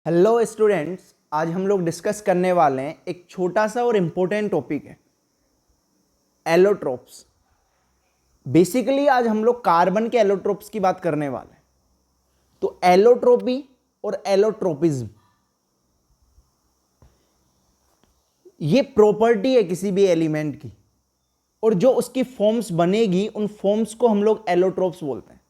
Hello students, आज हम लोग डिस्कस करने वाले हैं एक छोटा सा और इम्पोर्टेंट टॉपिक है एलोट्रोप्स। बेसिकली आज हम लोग कार्बन के एलोट्रोप्स की बात करने वाले हैं। तो एलोट्रोपी और एलोट्रोपिज्म ये प्रॉपर्टी है किसी भी एलिमेंट की, और जो उसकी फॉर्म्स बनेगी उन फॉर्म्स को हम लोग एलोट्रोप्स बोलते हैं।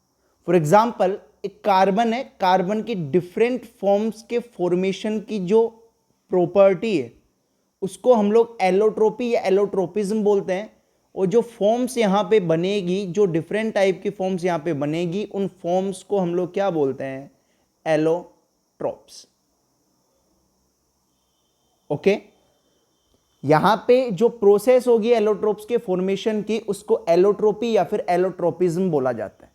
फॉर एग्जाम्पल, एक कार्बन है, कार्बन की डिफरेंट फॉर्म्स के फॉर्मेशन की जो प्रॉपर्टी है उसको हम लोग एलोट्रोपी या एलोट्रोपिज्म बोलते हैं। और जो फॉर्म्स यहाँ पे बनेगी, जो डिफरेंट टाइप की फॉर्म्स यहाँ पे बनेगी, उन फॉर्म्स को हम लोग क्या बोलते हैं? एलोट्रोप्स। ओके, यहां पे जो प्रोसेस होगी एलोट्रोप्स के फॉर्मेशन की उसको एलोट्रोपी या फिर एलोट्रोपिज्म बोला जाता है।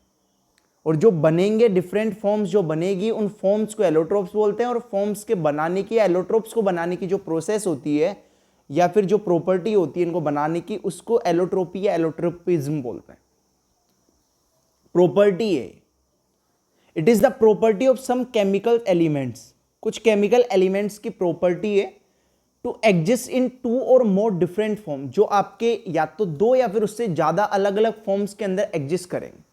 और जो बनेंगे डिफरेंट फॉर्म्स जो बनेगी उन फॉर्म्स को एलोट्रोप्स बोलते हैं। और फॉर्म्स के बनाने की, एलोट्रोप्स को बनाने की जो प्रोसेस होती है या फिर जो प्रॉपर्टी होती है इनको बनाने की, उसको एलोट्रोपी या एलोट्रोपिज्म बोलते हैं। प्रॉपर्टी है, it is the property of some chemical elements. कुछ केमिकल एलिमेंट्स की प्रॉपर्टी है टू एग्जिस्ट इन टू और मोर डिफरेंट फॉर्म, जो आपके या तो दो या फिर उससे ज्यादा अलग अलग फॉर्म्स के अंदर एग्जिस्ट करेंगे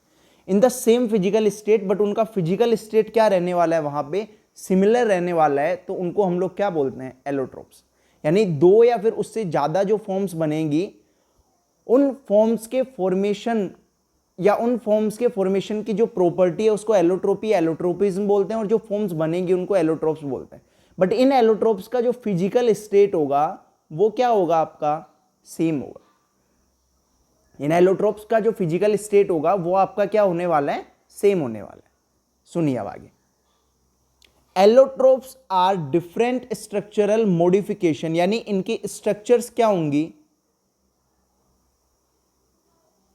in the same physical state, but उनका फिजिकल स्टेट क्या रहने वाला है? वहां पे सिमिलर रहने वाला है। तो उनको हम लोग क्या बोलते हैं? एलोट्रोप्स। यानी दो या फिर उससे ज्यादा जो फॉर्म्स बनेंगी उन फॉर्म्स के फॉर्मेशन या उन फॉर्म्स के फॉर्मेशन की जो प्रॉपर्टी है उसको एलोट्रोपी एलोट्रोपिज्म बोलते हैं। और जो फॉर्म्स बनेंगी उनको एलोट्रोप्स बोलते हैं। बट इन एलोट्रोप्स का जो फिजिकल स्टेट होगा वो क्या होगा? आपका सेम होगा। इन एलोट्रोप्स का जो फिजिकल स्टेट होगा वो आपका क्या होने वाला है? सेम होने वाला है। सुनिए अब आगे। Allotropes are different structural modification, यानी इनकी स्ट्रक्चर्स क्या होंगी?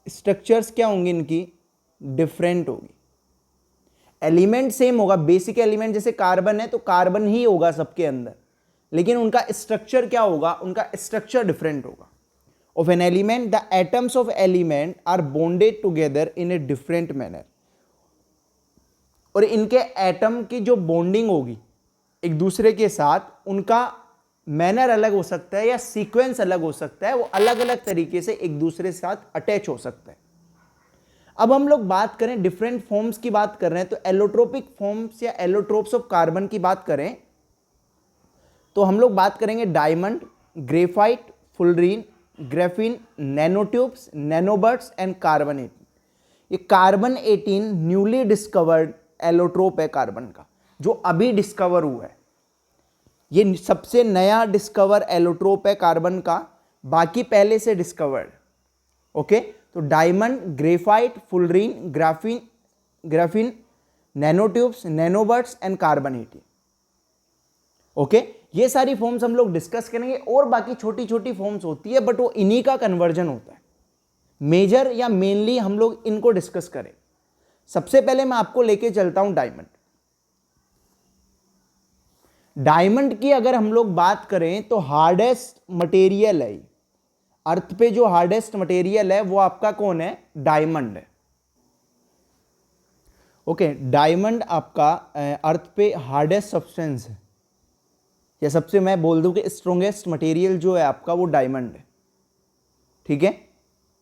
स्ट्रक्चर्स क्या होंगी इनकी? डिफरेंट होगी। एलिमेंट सेम होगा, बेसिक एलिमेंट जैसे कार्बन है तो कार्बन ही होगा सबके अंदर, लेकिन उनका स्ट्रक्चर क्या होगा? उनका स्ट्रक्चर डिफरेंट होगा। Of an element, the atoms of element are bonded together in a different manner. और इनके एटम की जो बॉन्डिंग होगी एक दूसरे के साथ, उनका मैनर अलग हो सकता है या सीक्वेंस अलग हो सकता है। वो अलग अलग तरीके से एक दूसरे के साथ अटैच हो सकता है। अब हम लोग बात करें डिफरेंट फॉर्म्स की बात कर रहे हैं, तो एलोट्रोपिक फॉर्म्स या एलोट्रोप्स ऑफ कार्बन की बात करें तो हम लोग बात करेंगे diamond, graphite, fullerene, graphene, nanotubes, nanobuds and carbon 18। ये कार्बन 18 न्यूली डिस्कवर्ड एलोट्रोप है कार्बन का, जो अभी डिस्कवर हुआ है। ये सबसे नया डिस्कवर एलोट्रोप है कार्बन का, बाकी पहले से डिस्कवर्ड। ओके, तो diamond, graphite, fullerene, graphene, nanotubes, nanobuds and carbon 18। Okay, ये सारी फॉर्म्स हम लोग डिस्कस करेंगे। और बाकी छोटी छोटी फॉर्म्स होती है बट वो इन्हीं का कन्वर्जन होता है। मेजर या मेनली हम लोग इनको डिस्कस करें। सबसे पहले मैं आपको लेके चलता हूं डायमंड। डायमंड की अगर हम लोग बात करें तो हार्डेस्ट मटेरियल है, अर्थ पे जो हार्डेस्ट मटेरियल है वो आपका कौन है? डायमंड है। ओके, डायमंड आपका अर्थ पे हार्डेस्ट सब्सटेंस है, या सबसे मैं बोल दूं कि स्ट्रोंगेस्ट मटेरियल जो है आपका वो डायमंड है। ठीक है,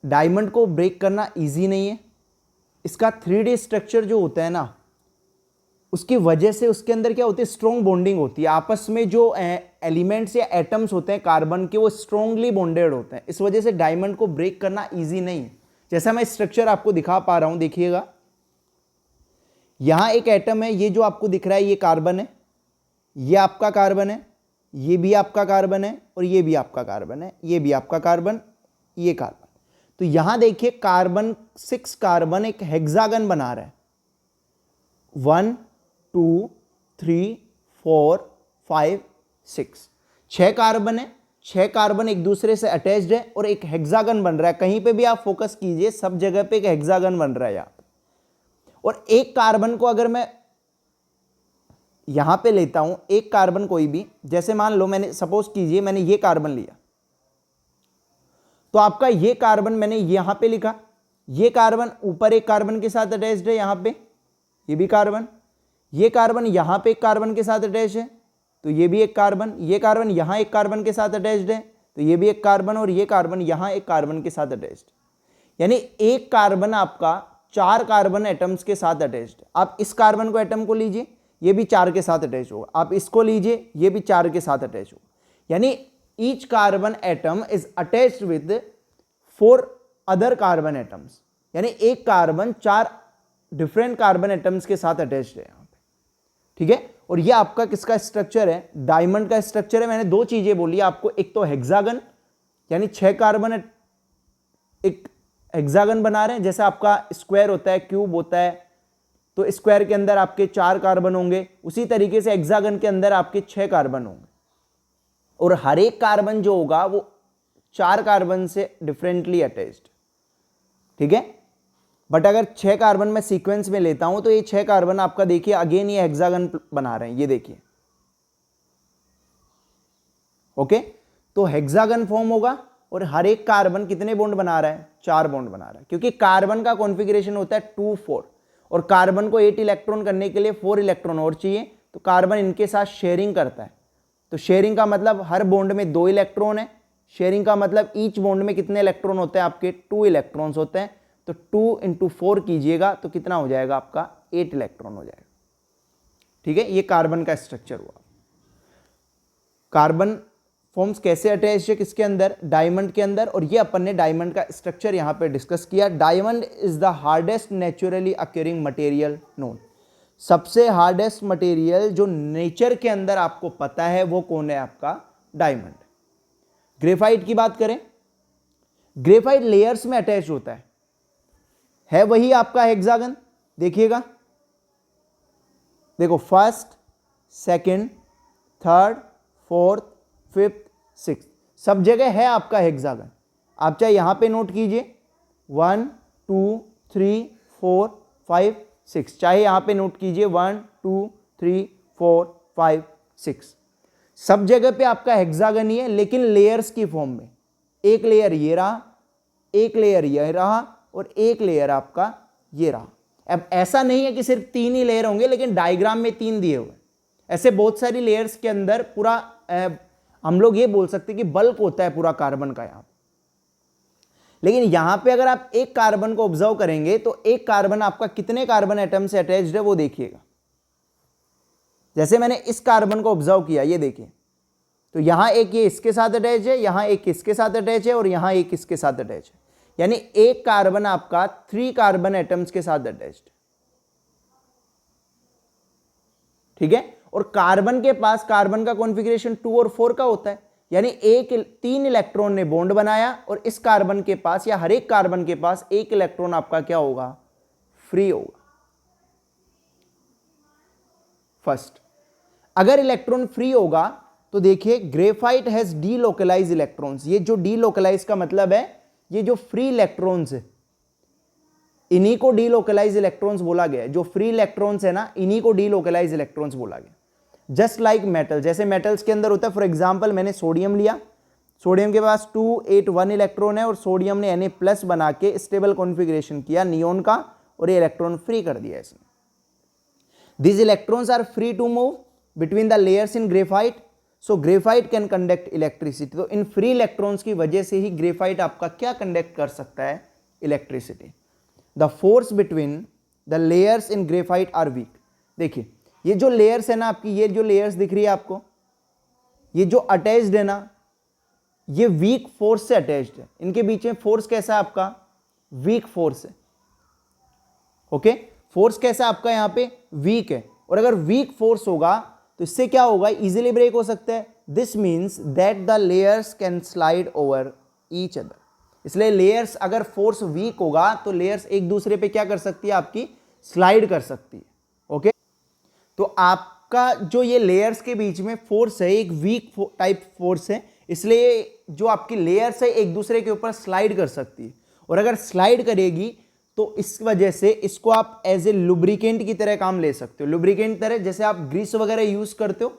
डायमंड को ब्रेक करना इजी नहीं है। इसका 3D स्ट्रक्चर जो होता है ना, उसकी वजह से उसके अंदर क्या होती है? स्ट्रॉन्ग बॉन्डिंग होती है। आपस में जो एलिमेंट्स या एटम्स होते हैं कार्बन के, वो स्ट्रॉन्गली बॉन्डेड होते हैं। इस वजह से डायमंड को ब्रेक करना इजी नहीं है। जैसा मैं स्ट्रक्चर आपको दिखा पा रहा हूं, देखिएगा, यहां एक एटम है, ये जो आपको दिख रहा है ये कार्बन है, ये आपका कार्बन है, ये भी आपका कार्बन है, और ये भी आपका कार्बन है, ये भी आपका कार्बन, ये कार्बन। तो यहां देखिए कार्बन 6 कार्बन एक हेक्सागन बना रहा है। 1 2 3 4 5 6, 6 कार्बन है। 6 कार्बन एक दूसरे से अटैच्ड है और एक हेक्सागन बन रहा है। कहीं पे भी आप फोकस कीजिए, सब जगह पे एक हेक्सागन बन रहा है यहां। और एक कार्बन को अगर मैं यहां पे लेता हूं, एक कार्बन कोई भी, जैसे मान लो मैंने, सपोज कीजिए मैंने ये कार्बन लिया, तो आपका ये कार्बन मैंने यहां पे लिखा, ये कार्बन ऊपर एक कार्बन के साथ अटैच्ड है, यहां पे ये भी कार्बन, ये कार्बन यहां पे एक कार्बन के साथ अटैच है, तो ये भी एक कार्बन, ये कार्बन यहाँ एक कार्बन के साथ अटैच्ड है, तो ये भी एक कार्बन, और ये कार्बन यहाँ एक कार्बन के साथ अटैच्ड। यानी एक कार्बन आपका 4 कार्बन एटम्स के साथ अटैच्ड। आप इस कार्बन को एटम को लीजिए, ये भी 4 के साथ अटैच होगा, आप इसको लीजिए, ये भी 4 के साथ अटैच होगा। यानी each carbon atom is attached with 4 other carbon atoms. यानी एक कार्बन 4 डिफरेंट कार्बन एटम्स के साथ अटैच्ड है यहाँ पे, ठीक है। और ये आपका किसका स्ट्रक्चर है? डायमंड का स्ट्रक्चर है। मैंने 2 चीजें बोली आपको, एक तो हेक्सागन यानी 6 कार्बन एक हेक्सागन बना रहे हैं, जैसे आपका स्क्वायर होता है, क्यूब होता है, तो स्क्वायर के अंदर आपके 4 कार्बन होंगे, उसी तरीके से हेक्सागन के अंदर आपके 6 कार्बन होंगे। और हर एक कार्बन जो होगा वो 4 कार्बन से डिफरेंटली अटैच्ड, ठीक है। बट अगर 6 कार्बन में सीक्वेंस में लेता हूं तो ये 6 कार्बन आपका देखिए अगेन ये हेक्सागन बना रहे हैं, ये देखिए, ओके। तो हेक्सागन फॉर्म होगा और हर एक कार्बन कितने बॉन्ड बना रहा है? 4 बॉन्ड बना रहा है, क्योंकि कार्बन का कॉन्फ़िगरेशन होता है 2-4 और कार्बन को 8 इलेक्ट्रॉन करने के लिए 4 इलेक्ट्रॉन और चाहिए, तो कार्बन इनके साथ शेयरिंग करता है। तो शेयरिंग का मतलब हर बॉन्ड में 2 इलेक्ट्रॉन है, शेयरिंग का मतलब ईच बॉन्ड में कितने इलेक्ट्रॉन होते हैं? आपके 2 इलेक्ट्रॉन्स होते हैं। तो 2 × 4 कीजिएगा तो कितना हो जाएगा? आपका 8 इलेक्ट्रॉन हो जाएगा, ठीक है। ये कार्बन का स्ट्रक्चर हुआ। कार्बन फॉर्म्स कैसे अटैच है किसके अंदर? डायमंड के अंदर। और ये अपन ने डायमंड का स्ट्रक्चर यहां पे डिस्कस किया। Diamond is the hardest naturally occurring material known. सबसे हार्डेस्ट मटेरियल जो नेचर के अंदर आपको पता है वो कौन है? आपका डायमंड। ग्रेफाइट की बात करें, ग्रेफाइट लेयर्स में अटैच होता है वही आपका हेक्सागन। देखिएगा, देखो, first, second, third, fourth, fifth, sixth, सब जगह है आपका हेक्सागन। आप चाहे यहां पे नोट कीजिए 1 2 3 4 5 6, चाहे यहां पे नोट कीजिए 1 2 3 4 5 6, सब जगह पे आपका हेक्सागन ही है, लेकिन लेयर्स की फॉर्म में। एक लेयर ये रहा, एक लेयर ये रहा, और एक लेयर आपका ये रहा। अब ऐसा नहीं है कि सिर्फ 3 ही लेयर होंगे, लेकिन डायग्राम में 3 दिए हुए, ऐसे बहुत सारी लेयर्स के अंदर पूरा हम लोग ये बोल सकते हैं कि बल्क होता है पूरा कार्बन का यहां। लेकिन यहां पे अगर आप एक कार्बन को ऑब्जर्व करेंगे तो एक कार्बन आपका कितने कार्बन एटम से अटैच्ड है वो देखिएगा। जैसे मैंने इस कार्बन को ऑब्जर्व किया, ये देखिए, तो यहां एक ये इसके साथ अटैच है, यहां एक इसके साथ अटैच है, और यहां एक इसके साथ अटैच है। यानी एक कार्बन आपका 3 कार्बन एटम्स के साथ अटैच्ड, ठीक है। और कार्बन के पास कार्बन का कॉन्फ़िगरेशन 2 और 4 का होता है। यानी 3 इलेक्ट्रॉन ने बॉन्ड बनाया, और इस कार्बन के पास या हर एक कार्बन के पास 1 इलेक्ट्रॉन आपका क्या होगा? फ्री होगा। फर्स्ट, अगर इलेक्ट्रॉन फ्री होगा तो देखिए ग्रेफाइट हैज डीलोकलाइज इलेक्ट्रॉन्स। ये जो डीलोकलाइज का मतलब है, ये जो फ्री इलेक्ट्रॉन्स है इन्हीं को डीलोकलाइज इलेक्ट्रॉन्स बोला गया है। जो फ्री इलेक्ट्रॉन्स है ना, इन्हीं को डीलोकलाइज इलेक्ट्रॉन्स बोला गया। जस्ट लाइक मेटल, जैसे मेटल्स के अंदर होता है, फॉर एग्जांपल मैंने सोडियम लिया, सोडियम के पास 2 8 1 इलेक्ट्रॉन है, और सोडियम ने Na+ बना के स्टेबल कॉन्फ़िगरेशन किया नियोन का, और ये इलेक्ट्रॉन फ्री कर दिया इसने। These electrons are free to move between the layers in graphite, so graphite can conduct electricity। तो इन फ्री इलेक्ट्रॉन्स की वजह से ही ग्रेफाइट आपका क्या कंडक्ट कर सकता है? Electricity. The force between the layers in graphite are weak. देखिए, ये जो लेयर्स है ना आपकी, ये जो लेयर्स दिख रही है आपको, ये जो अटैच्ड है ना, ये वीक फोर्स से अटैच्ड है। इनके बीच में फोर्स कैसा है आपका? वीक फोर्स है, ओके। फोर्स कैसा है आपका? यहाँ पे वीक है। और अगर वीक फोर्स होगा तो इससे क्या होगा? इजीली ब्रेक हो सकता है। This means that the layers can slide over each other. इसलिए लेयर्स, अगर फोर्स वीक होगा तो लेयर्स एक दूसरे पे क्या कर सकती है? आपकी स्लाइड कर सकती है, ओके। तो आपका जो ये लेयर्स के बीच में फोर्स है, एक वीक टाइप फोर्स है, इसलिए जो आपकी लेयर्स है एक दूसरे के ऊपर स्लाइड कर सकती है। और अगर स्लाइड करेगी तो इस वजह से इसको आप एज ए लुब्रिकेंट की तरह काम ले सकते हो। लुब्रिकेंट तरह, जैसे आप ग्रीस वगैरह यूज करते हो,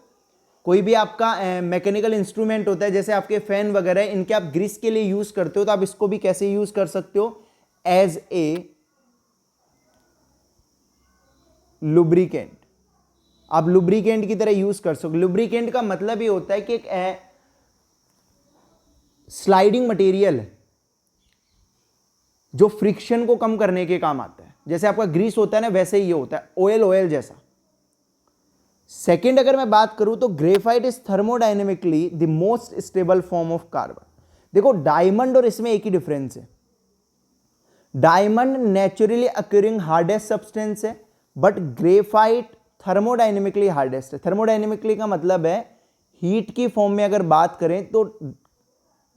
कोई भी आपका मैकेनिकल इंस्ट्रूमेंट होता है, जैसे आपके फैन वगैरह, इनके आप ग्रीस के लिए यूज करते हो, तो आप इसको भी कैसे यूज कर सकते हो? As a lubricant. आप लुब्रिकेंट की तरह यूज कर सकते। लुब्रिकेंट का मतलब ये होता है कि एक स्लाइडिंग मटेरियल जो फ्रिक्शन को कम करने के काम आता है। जैसे आपका ग्रीस होता है ना, वैसे ही ये होता है, ऑयल ऑयल जैसा। सेकंड अगर मैं बात करूं तो graphite is thermodynamically the most stable form of carbon. देखो डायमंड और इसमें एक ही डिफरेंस है, डायमंड नेचुरली अक्यूरिंग हार्डेस्ट सब्सटेंस है, बट ग्रेफाइट थर्मोडायनेमिकली हार्डेस्ट है। थर्मोडायनेमिकली का मतलब है हीट की फॉर्म में अगर बात करें तो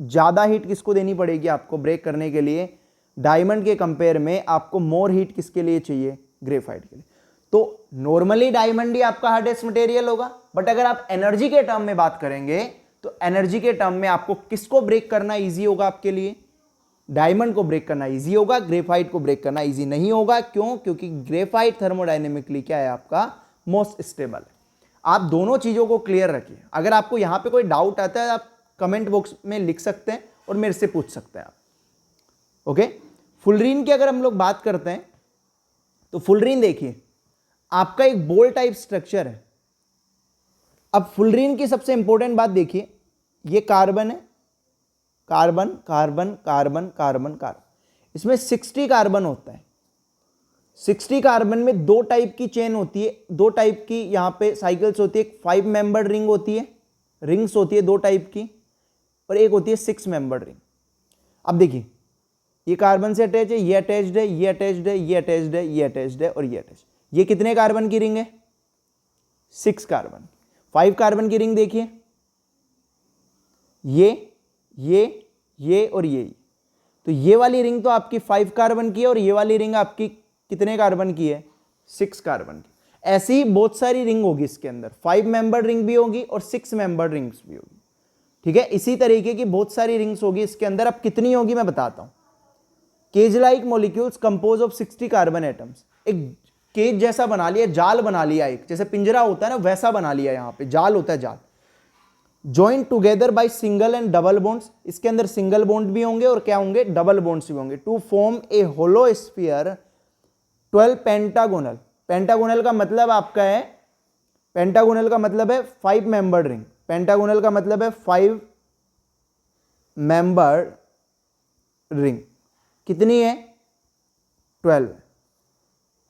ज्यादा हीट किसको देनी पड़ेगी आपको ब्रेक करने के लिए, डायमंड के कंपेयर में आपको मोर हीट किसके लिए चाहिए, ग्रेफाइट के लिए। तो नॉर्मली डायमंड ही आपका हार्डेस्ट मटेरियल होगा, बट अगर आप एनर्जी के टर्म में बात करेंगे तो एनर्जी के टर्म में आपको किसको ब्रेक करना इजी होगा आपके लिए, डायमंड को ब्रेक करना इजी होगा, ग्रेफाइट को ब्रेक करना इजी नहीं होगा। क्यों? क्योंकि ग्रेफाइट थर्मोडायनेमिकली क्या है आपका, मोस्ट स्टेबल है। आप दोनों चीजों को क्लियर रखिए। अगर आपको यहां पे कोई डाउट आता है आप कमेंट बॉक्स में लिख सकते हैं और मेरे से पूछ सकते हैं आप। ओके, फुलरीन की अगर हम लोग बात करते हैं तो फुलरीन देखिए आपका एक बोल टाइप स्ट्रक्चर है। अब फुलरीन की सबसे इंपॉर्टेंट बात देखिए, ये कार्बन है, carbon carbon carbon carbon carbon, इसमें 60 कार्बन होता है। 60 कार्बन में दो टाइप की चेन होती है, दो टाइप की यहां पे साइकिल्स होती है। एक 5 मेंबर्ड रिंग होती है, रिंग्स होती है दो टाइप की, और एक होती है 6 मेंबर्ड रिंग। अब देखिए ये कार्बन से अटैच है, ये अटैच्ड है, ये अटैच्ड है, ये अटैच्ड है, ये अटैच्ड है और ये अटैच्ड। ये कितने कार्बन की रिंग है, 6 कार्बन। 5 कार्बन की रिंग देखिए, ये और ये। तो ये वाली रिंग तो आपकी 5 कार्बन की है और ये वाली रिंग आपकी कितने कार्बन की है, 6 कार्बन की। ऐसी ही बहुत सारी रिंग होगी इसके अंदर, 5 मेंबर्ड रिंग भी होगी और 6 मेंबर्ड रिंग्स भी होगी। ठीक है, इसी तरीके की बहुत सारी रिंग्स होगी इसके अंदर। अब कितनी होगी मैं बताता हूं। Cage like molecules compose of 60 carbon atoms. एक केज जैसा बना लिया, जाल बना लिया, एक जैसे पिंजरा होता है ना वैसा बना लिया, यहां पे जाल होता है, जाल। Joint together by single and double bonds, इसके अंदर सिंगल बॉन्ड भी होंगे और क्या होंगे, डबल बॉन्ड्स भी होंगे, to form a hollow sphere 12 pentagonal. Pentagonal का मतलब आपका है, पेंटागोनल का मतलब है 5 मेंबर्ड रिंग। पेंटागोनल का मतलब है 5 मेंबर्ड रिंग। कितनी है, 12।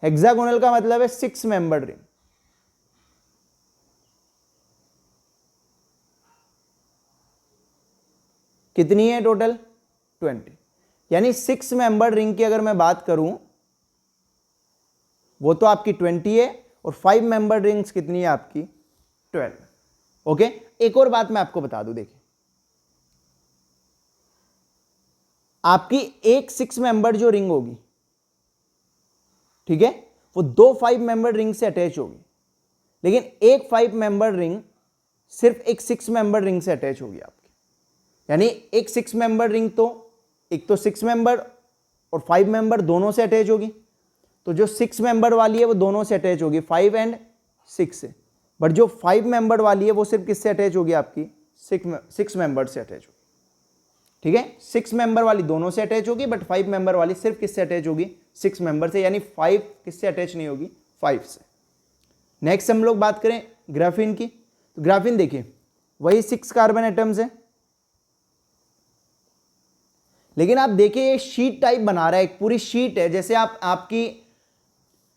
हेक्सागोनल का मतलब है 6 मेंबर्ड रिंग। कितनी है टोटल, 20। यानी 6 मेंबर्ड रिंग की अगर मैं बात करूं वो तो आपकी 20 है, और 5 मेंबर्ड रिंग्स कितनी है आपकी, 12। ओके, एक और बात मैं आपको बता दूं, देखिए आपकी एक 6 मेंबर्ड जो रिंग होगी, ठीक है, वो दो 5 मेंबर्ड रिंग से अटैच होगी, लेकिन एक 5 मेंबर्ड रिंग सिर्फ एक 6 मेंबर्ड रिंग से अटैच होगी आपकी। यानी एक 6 मेंबर्ड रिंग तो एक तो 6 मेंबर और 5 मेंबर दोनों से अटैच होगी, तो जो 6 मेंबर वाली है वो दोनों से अटैच होगी, 5 एंड 6 से। बट जो 5 मेंबर वाली है वो सिर्फ किससे अटैच होगी आपकी, 6 मेंबर से अटैच होगी। ठीक है, 6 मेंबर वाली दोनों से अटैच होगी, बट 5 मेंबर वाली सिर्फ किससे अटैच होगी, 6 मेंबर से। यानी 5 किससे अटैच नहीं होगी, 5 से। नेक्स्ट हम लोग बात करें ग्राफीन की, तो ग्राफीन देखिए वही 6 कार्बन एटम्स है, लेकिन आप देखिए ये शीट टाइप बना रहा है, एक पूरी शीट है, जैसे आपकी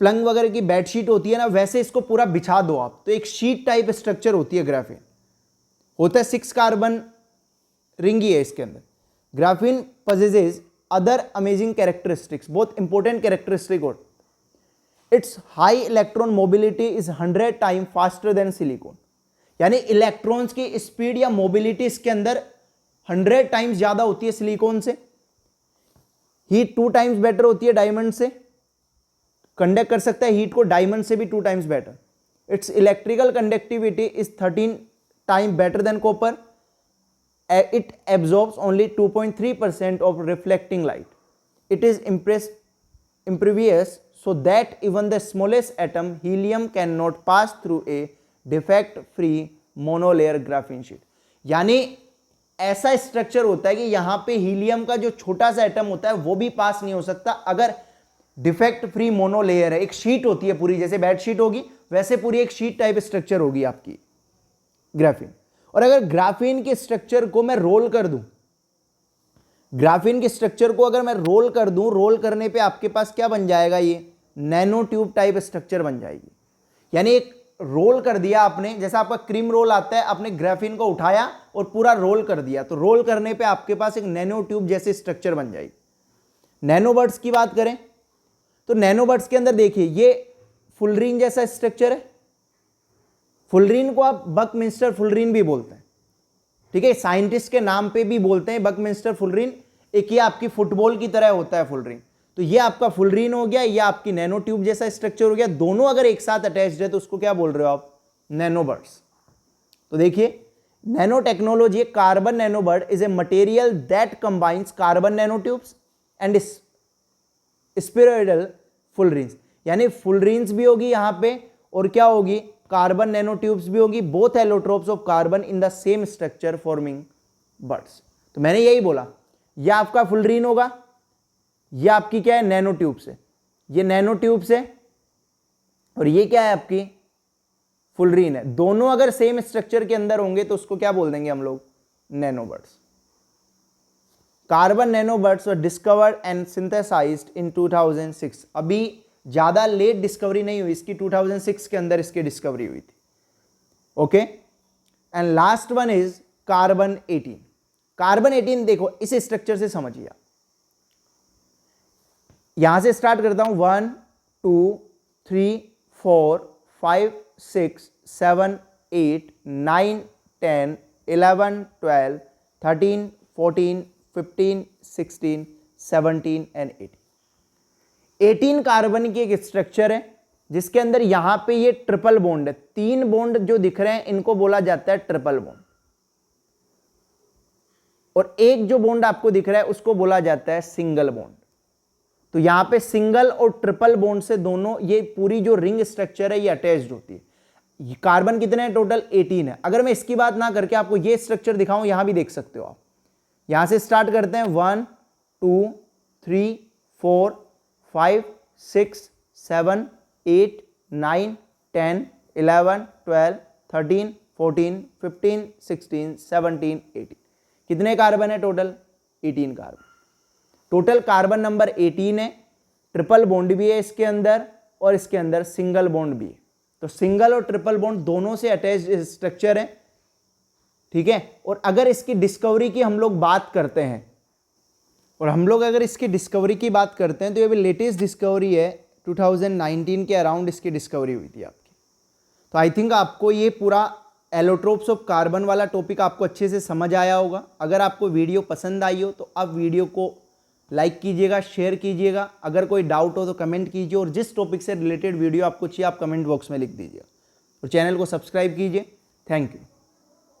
प्लंग वगैरह की बेड शीट होती है ना, वैसे इसको पूरा बिछा दो आप, तो एक शीट टाइप स्ट्रक्चर होती है ग्राफीन। होता है 6 कार्बन रिंग ही है इसके अंदर। Graphene possesses other amazing characteristics, बहुत इंपॉर्टेंट कैरेक्टरिस्टिक होता। It's high electron mobility is 100 time faster than silicon. यानी इलेक्ट्रॉन्स की स्पीड या मोबिलिटी इसके अंदर 100 टाइम्स ज्यादा होती है सिलिकॉन से। हीट 2 टाइम्स बेटर होती है डायमंड से, कंडक्ट कर सकता है हीट को डायमंड से भी 2 times better. It's electrical conductivity is 13 time better than copper. It absorbs only 2.3% of reflecting light. It is impervious so that even the smallest atom, helium, cannot pass through a defect-free monolayer graphene sheet. यानी ऐसा structure होता है कि यहां पे helium का जो छोटा सा एटम होता है वो भी पास नहीं हो सकता अगर डिफेक्ट फ्री मोनोलेयर है। एक शीट होती है पूरी, जैसे बेड शीट होगी वैसे पूरी एक शीट टाइप स्ट्रक्चर होगी आपकी ग्राफीन। और अगर ग्राफीन के स्ट्रक्चर को मैं रोल कर दूं, ग्राफीन के स्ट्रक्चर को अगर मैं रोल कर दूं, रोल करने पे आपके पास क्या बन जाएगा, ये नैनो ट्यूब टाइप स्ट्रक्चर बन जाएगी। यानी एक रोल कर दिया आपने, जैसा आपका क्रीम रोल आता है, आपने ग्राफीन को उठाया और पूरा रोल कर दिया, तो रोल करने पे आपके पास एक नैनो ट्यूब जैसे स्ट्रक्चर बन जाएगी। नैनोबर्ड्स की बात करें तो नैनोबर्ड्स के अंदर देखिए ये फुलरीन जैसा स्ट्रक्चर है। फुलरीन को आप बकमिंस्टर फुलरीन भी बोलते हैं, ठीक है, साइंटिस्ट के नाम पे भी बोलते हैं बकमिंस्टर फुलरीन। एक ये आपकी फुटबॉल की तरह होता है फुलरीन, तो ये आपका फुलरीन हो गया, ये आपकी नैनो ट्यूब जैसा स्ट्रक्चर हो गया। दोनों अगर एक साथ अटैच्ड है तो उसको क्या बोल रहे हो आप, नैनोबर्ड्स। तो देखिए nano technology, carbon nanobud is a material that combines carbon nano tubes and spheroidal fullerenes, यानी फुलरीन्स भी होगी यहां पे और क्या होगी, कार्बन नैनो ट्यूब्स भी होगी, both allotropes of carbon in the same structure forming birds. तो मैंने यही बोला, यह आपका फुलरीन होगा, ये आपकी क्या है, नैनो ट्यूब्स है, ये नैनो ट्यूब्स है और ये क्या है आपकी फुलरीन है। दोनों अगर सेम स्ट्रक्चर के अंदर होंगे तो उसको क्या बोल देंगे हम लोग, nanobuds. Carbon nanobuds were discovered and synthesised in 2006। अभी ज्यादा लेट डिस्कवरी नहीं हुई इसकी, 2006 के अंदर इसकी डिस्कवरी हुई थी। Okay, and last one is carbon 18। Carbon 18 देखो इस स्ट्रक्चर से समझिए, यहां से स्टार्ट करता हूं, 1 2 3 4 5 6 7 8 9 10 11 12 13 14 15 16 17 एंड 18 कार्बन की एक स्ट्रक्चर है जिसके अंदर यहां पे ये ट्रिपल बॉन्ड है। 3 बॉन्ड जो दिख रहे हैं इनको बोला जाता है ट्रिपल बॉन्ड, और एक जो बॉन्ड आपको दिख रहा है उसको बोला जाता है सिंगल बॉन्ड। तो यहां पे सिंगल और ट्रिपल बॉन्ड से दोनों, ये पूरी जो रिंग स्ट्रक्चर है ये अटैच्ड होती है। कार्बन कितने हैं टोटल, 18 है। अगर मैं इसकी बात ना करके आपको ये स्ट्रक्चर दिखाऊं, यहां भी देख सकते हो आप, यहां से स्टार्ट करते हैं 1 2 3 4 5 6 7 8 9 10 11 12 13 14 15 16 17 18। कितने कार्बन है total, 18 carbon. Total carbon number 18 है, ट्रिपल बॉन्ड भी है इसके अंदर और इसके अंदर सिंगल बॉन्ड भी है। तो सिंगल और ट्रिपल बॉन्ड दोनों से अटैच्ड स्ट्रक्चर है, ठीक है। और अगर इसकी डिस्कवरी की हम लोग बात करते हैं, और हम लोग अगर इसकी डिस्कवरी की बात करते हैं तो ये भी लेटेस्ट डिस्कवरी है, 2019 के अराउंड इसकी डिस्कवरी हुई थी आपकी। तो आई थिंक आपको ये पूरा एलोट्रोप्स ऑफ कार्बन वाला टॉपिक आपको अच्छे से समझ आया होगा। अगर आपको वीडियो पसंद आई हो तो आप वीडियो को लाइक कीजिएगा, शेयर कीजिएगा। अगर कोई डाउट हो तो कमेंट कीजिए, और जिस टॉपिक से रिलेटेड वीडियो आपको चाहिए आप कमेंट बॉक्स में लिख दीजिए, और चैनल को सब्सक्राइब कीजिए। Thank you.